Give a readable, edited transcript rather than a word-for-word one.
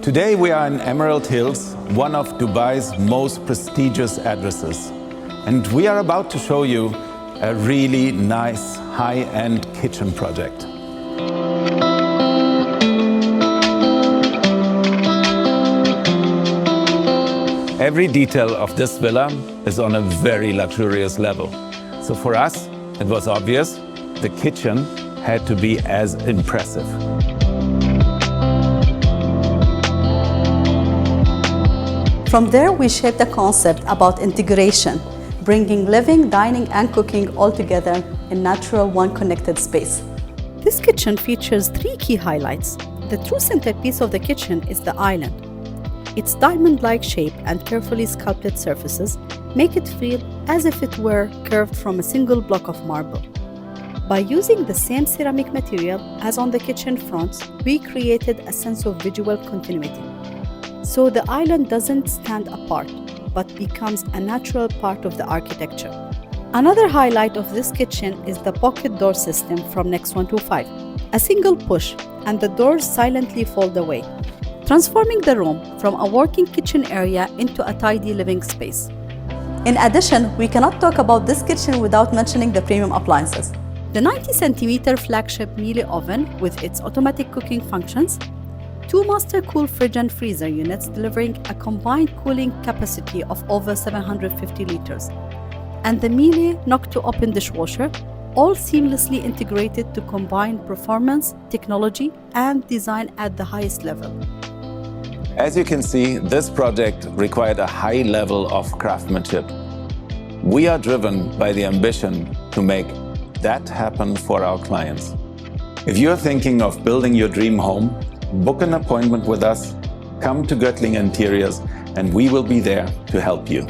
Today we are in Emerald Hills, one of Dubai's most prestigious addresses. And we are about to show you a really nice high-end kitchen project. Every detail of this villa is on a very luxurious level. So for us, it was obvious the kitchen had to be as impressive. From there, we shaped a concept about integration, bringing living, dining, and cooking all together in natural, one-connected space. This kitchen features three key highlights. The true centerpiece of the kitchen is the island. Its diamond-like shape and carefully sculpted surfaces make it feel as if it were curved from a single block of marble. By using the same ceramic material as on the kitchen fronts, we created a sense of visual continuity. So the island doesn't stand apart, but becomes a natural part of the architecture. Another highlight of this kitchen is the pocket door system from Next 125. A single push and the doors silently fold away, transforming the room from a working kitchen area into a tidy living space. In addition, we cannot talk about this kitchen without mentioning the premium appliances. The 90cm flagship Miele oven with its automatic cooking functions, two master cool fridge and freezer units delivering a combined cooling capacity of over 750 liters, and the Miele knock-to-open dishwasher, all seamlessly integrated to combine performance, technology, and design at the highest level. As you can see, this project required a high level of craftsmanship. We are driven by the ambition to make that happen for our clients. If you're thinking of building your dream home, book an appointment with us, come to Goettling Interiors, and we will be there to help you.